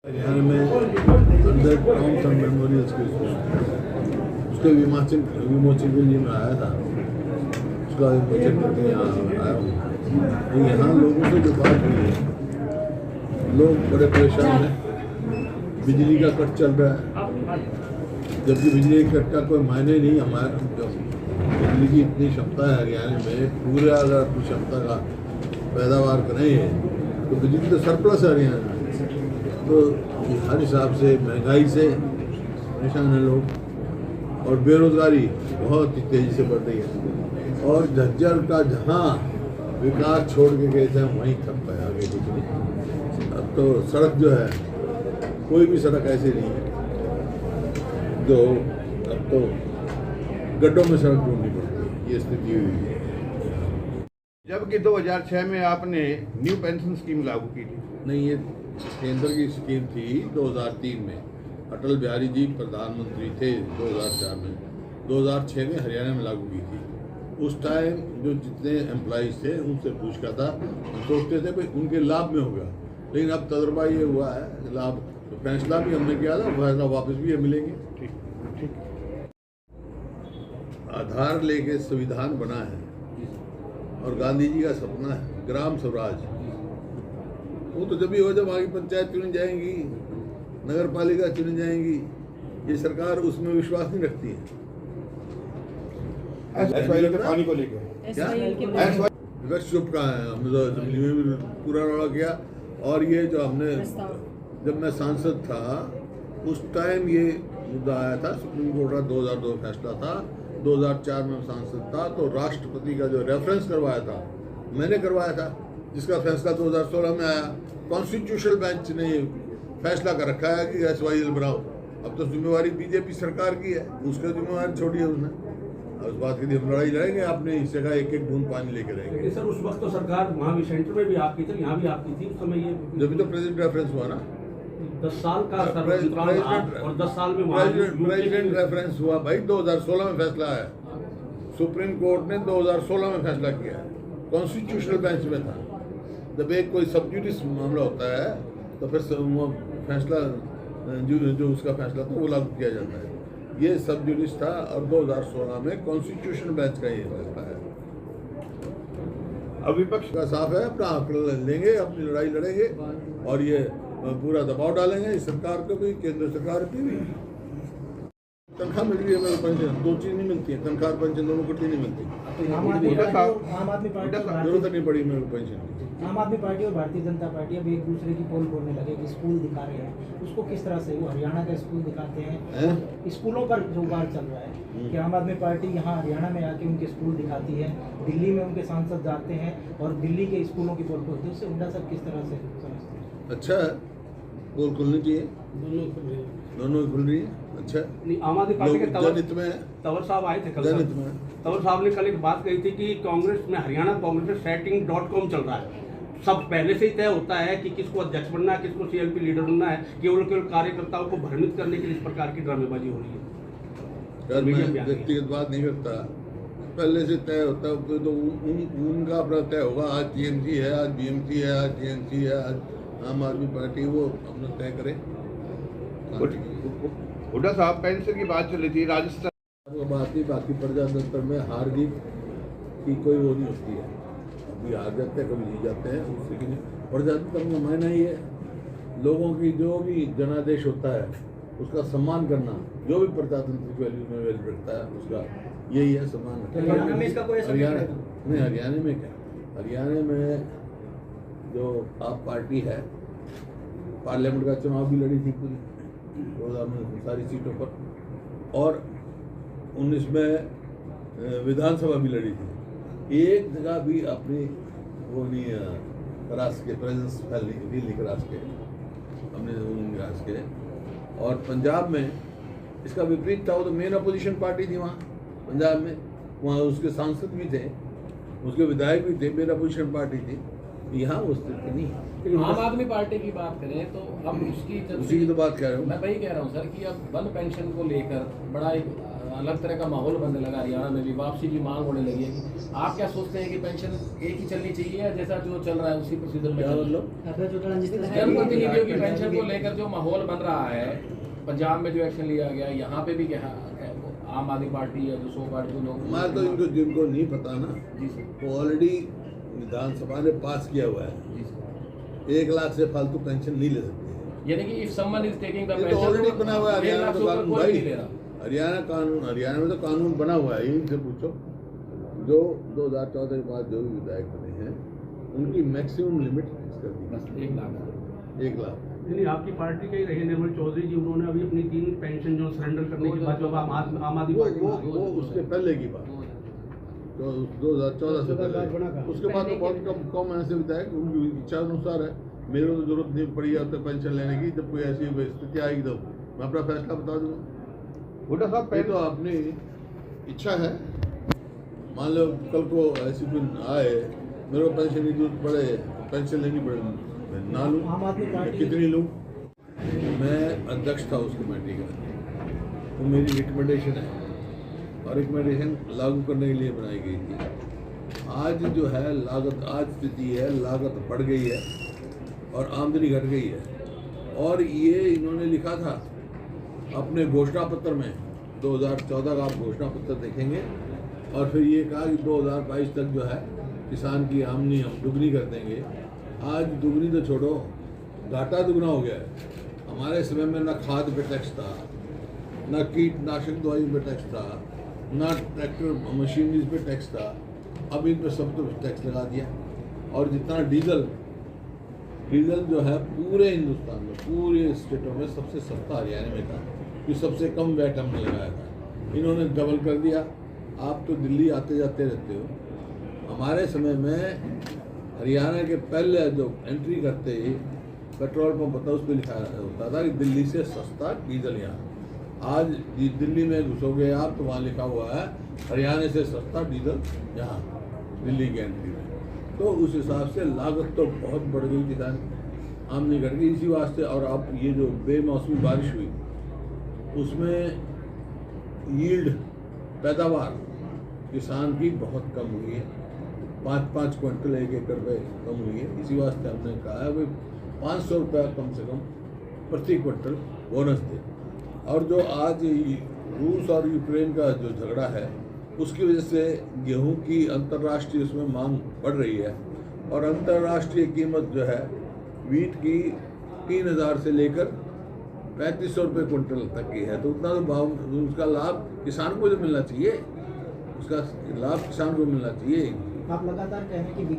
हरियाणा में 100 towns and memorials के उसके विमोचन के लिए मैं आया था। उसका विमोचन करके यहाँ आया हूँ। तो यहाँ लोगों से जो बात हुई है, लोग बड़े परेशान हैं। बिजली का कट चल रहा है, जबकि बिजली के कट का कोई मायने नहीं। हमारे बिजली की इतनी क्षमता है हरियाणा में, पूरे अगर अपनी क्षमता का पैदावार करें तो बिजली तो सरप्लस है हरियाणा में। तो हर हिसाब से महंगाई से परेशान है लोग, और बेरोजगारी बहुत ही तेज़ी से बढ़ रही है। और झज्जर का जहाँ विकास छोड़ के गए थे वहीं थक पाए, आगे कुछ नहीं। अब तो सड़क जो है, कोई भी सड़क ऐसी नहीं है जो अब तो गड्ढों में सड़क ढूंढनी पड़ती है, ये स्थिति हुई है। जबकि 2006 में आपने न्यू पेंशन स्कीम लागू की थी। नहीं, ये केंद्र की स्कीम थी 2003 में। अटल बिहारी जी प्रधानमंत्री थे 2004 में, 2006 में हरियाणा में लागू की थी। उस टाइम जो जितने एम्प्लॉइज थे उनसे पूछा था, हम सोचते थे भाई उनके लाभ में होगा, लेकिन अब तजुर्बा ये हुआ है लाभ तो फैसला भी हमने किया था, फैसला वापस भी हम मिलेंगे। ठीक। आधार लेके संविधान बना है और गांधी जी का सपना है ग्राम स्वराज। वो तो जब भी हो जब आगे पंचायत चुनी जाएंगी, नगर पालिका चुनी जाएंगी, ये सरकार उसमें विश्वास नहीं रखती है। पानी को लेकर क्या विपक्ष चुप कहाँ है? हमने तो असेंबली में भी पूरा रौला किया। और ये जो हमने, जब मैं सांसद था उस टाइम ये मुद्दा आया था, सुप्रीम कोर्ट का 2002 फैसला था, 2004 में सांसद था तो राष्ट्रपति का जो रेफरेंस करवाया था मैंने करवाया था, जिसका फैसला 2016 में आया। कॉन्स्टिट्यूशनल बेंच ने फैसला कर रखा है कि SYL बनाओ। अब तो जिम्मेवारी बीजेपी सरकार की है, उसका जिम्मेवारी छोड़ी है उसने। उस बात के लिए हम लड़ाई लड़ेंगे, अपने हिस्से का एक एक बूंद पानी लेके रहेंगे। सर उस वक्त तो सरकार वहाँ भी सेंटर में भी आपकी थी, यहाँ भी आपकी थी उस समय। ये जब भी तो प्रेसिडेंट रेफरेंस हुआ ना, 10 साल का और 10 साल में प्रेसिडेंट रेफरेंस हुआ भाई। 2016 में फैसला आया, सुप्रीम कोर्ट ने 2016 में फैसला किया, कॉन्स्टिट्यूशनल बेंच में था। जब एक कोई सब्जुडिस मामला होता है तो फिर वो फैसला जो उसका फैसला था वो लागू किया जाता है। ये सब्जुडिस था और 2016 में कॉन्स्टिट्यूशनल बेंच का ये फैसला है। अब विपक्ष का साफ है, अपना हक लेंगे, अपनी लड़ाई लड़ेंगे और ये पूरा दबाव डालेंगे इस सरकार को भी, केंद्र सरकार की भी। तनख्वाह मिल रही है मेरे पेंशन, दो चीज नहीं मिलती है, तनख्वाह पेंशन दोनों इकट्ठी नहीं मिलती। आम आदमी पार्टी जरूरत नहीं पड़ी मेरे को पेंशन की। आम आदमी पार्टी और भारतीय जनता पार्टी अब एक दूसरे की पोल खोलने लगे कि स्कूल दिखा रहे हैं, उसको किस तरह से वो हरियाणा का स्कूल दिखाते हैं। स्कूलों पर जो वार चल रहा है कि आम आदमी पार्टी यहाँ हरियाणा में आके उनके स्कूल दिखाती है, दिल्ली में उनके सांसद जाते हैं और दिल्ली के स्कूलों की पोल खोलते हैं, उससे हुड्डा साहब किस तरह से समझते हैं? अच्छा है, पोल खुलनी चाहिए, दोनों खुल रही है। अच्छा, आम आदमी पार्टी के तंवर साहब आए थे कल। तंवर साहब ने कल एक बात कही थी कि कांग्रेस में, हरियाणा कांग्रेस में setting.com चल रहा है। सब पहले से ही तय होता है कि किसको अध्यक्ष बनना है, किसको CLP लीडर बनना है, केवल कार्यकर्ताओं को भ्रमित करने के लिए इस प्रकार की ड्रामेबाजी हो रही है। मैं व्यक्तिगत बात नहीं करता, पहले से तय होता है तो उनका अपना तय होगा। आज TMC है, आज BMC है, आज TNC है, आज आम आदमी पार्टी, वो अपना तय करे। हुड्डा साहब, पेंशन की बात चल रही थी राजस्थान, वो बात नहीं, बाकी प्रजातंत्र में हार जीत की कोई वो नहीं होती है। कभी हार जाते हैं, कभी जीत जाते हैं, उससे प्रजातंत्र का मायना ही है लोगों की जो भी जनादेश होता है उसका सम्मान करना। जो भी प्रजातंत्र वैल्यू में वैल्यू रखता है उसका यही है सम्मान। हरियाणा में इसका कोई हरियाणा नहीं, हरियाणा में क्या, हरियाणा में जो आप पार्टी है, पार्लियामेंट का चुनाव भी लड़ी थी पूरी 2000 में सारी सीटों पर, और 19 में विधानसभा भी लड़ी थी। एक जगह भी अपनी वो नहीं क्रास के प्रेजेंस फैली क्रास के हमने क्रास के। और पंजाब में इसका विपरीत था, वो तो मेन अपोजिशन पार्टी थी वहाँ पंजाब में, वहाँ उसके सांसद भी थे, उसके विधायक भी थे, मेन अपोजिशन पार्टी थी। यहाँ वो स्थिति नहीं है। लेकिन आम आदमी पार्टी की बात करें तो अब उसकी जब उसी की तो बात कह रहा हूँ मैं वही कह रहा हूँ सर कि अब वन पेंशन को लेकर बड़ा एक अलग तरह का माहौल बनने लगा, हरियाणा में भी वापसी की मांग होने लगी है। कि आप क्या सोचते हैं कि पेंशन एक ही चलनी चाहिए या जैसा जो चल रहा है उसी प्रोसीजर में? क्या मतलब जनप्रतिनिधियों की पेंशन को लेकर जो माहौल बन रहा है, पंजाब में जो एक्शन लिया गया, यहाँ पे भी क्या आम आदमी पार्टी या जो सो पार्टी लोग, मैं तो इनको जिनको नहीं पता ना, जी सर, वो ऑलरेडी विधानसभा ने पास किया हुआ है, जी सर, 1 लाख से फालतू पेंशन नहीं ले सकते। यानी कि if someone is taking the ये तो ऑलरेडी बना हुआ है हरियाणा में कानून कोई भाई, नहीं ले रहा। हरियाणा कानून, हरियाणा में तो कानून बना हुआ है। इनसे पूछो जो 2014 के बाद जो भी विधायक बने हैं उनकी मैक्सिमम लिमिट फिक्स कर दी, बस 1 लाख। 1 लाख। नहीं, आपकी पार्टी के ही रहे निर्मल चौधरी जी, उन्होंने अभी अपनी 3 पेंशन जो सरेंडर करने के बाद जब आम आदमी पार्टी में आ गई। वो उसके पहले की बात, तो 2014 से पहले। उसके बाद तो बहुत कम ऐसे विधायक उनकी इच्छा अनुसार है। मेरे को तो जरूरत नहीं पड़ी है तो पेंशन लेने की, जब कोई ऐसी स्थिति आएगी तो मैं अपना फैसला बता दूंगा। हुड्डा साहब ये तो अपनी इच्छा है। मान लो कल को ऐसी कोई आए, मेरे को पेंशन की जरूरत पड़े, पेंशन लेनी पड़े, मैं ना लूँ, आम आदमी पार्टी कितनी लूँ? मैं अध्यक्ष था उस कमेटी का, तो मेरी रिकमेंडेशन है और रिकमेंडेशन लागू करने के लिए बनाई गई थी। आज जो है लागत, आज स्थिति है लागत बढ़ गई है और आमदनी घट गई है, और ये इन्होंने लिखा था अपने घोषणा पत्र में। 2014 का आप घोषणा पत्र देखेंगे और फिर ये कहा कि 2022 तक जो है किसान की आमदनी हम दुगनी कर देंगे। आज दुगनी तो छोड़ो, घाटा दुगना हो गया है। हमारे समय में ना खाद पे टैक्स था, ना कीटनाशक दवाई पे टैक्स था, ना ट्रैक्टर मशीनरीज पे टैक्स था। अब इन पे सब तो टैक्स लगा दिया। और जितना डीजल जो है पूरे हिंदुस्तान में, पूरे स्टेटों में सबसे सस्ता हरियाणा में था, कि सबसे कम वैट हमने लगाया था। इन्होंने डबल कर दिया। आप तो दिल्ली आते जाते रहते हो। हमारे समय में हरियाणा के पहले जो एंट्री करते ही पेट्रोल पंप होता उस पर लिखा होता था कि दिल्ली से सस्ता डीजल यहाँ। आज दिल्ली में घुसोगे आप तो वहाँ लिखा हुआ है हरियाणा से सस्ता डीजल यहाँ, दिल्ली की एंट्री में। तो उस हिसाब से लागत तो बहुत बढ़ गई, किसान आमदनी घट गई इसी वास्ते। और अब ये जो बेमौसमी बारिश हुई उसमें यील्ड, पैदावार किसान की बहुत कम हुई है। 5-5 क्विंटल 1 एकड़ पे कम हुई है। इसी वास्ते हमने कहा है भाई 500 रुपया कम से कम प्रति क्विंटल बोनस दे। और जो आज रूस और यूक्रेन का जो झगड़ा है उसकी वजह से गेहूं की अंतर्राष्ट्रीय उसमें मांग बढ़ रही है, और अंतर्राष्ट्रीय कीमत जो है वीट की 3000 से लेकर 3500 रुपये क्विंटल तक की है। तो उतना तो भाव, उसका लाभ किसान को जो मिलना चाहिए, उसका लाभ किसान को मिलना चाहिए। आप लगातार कह रहे हैं कि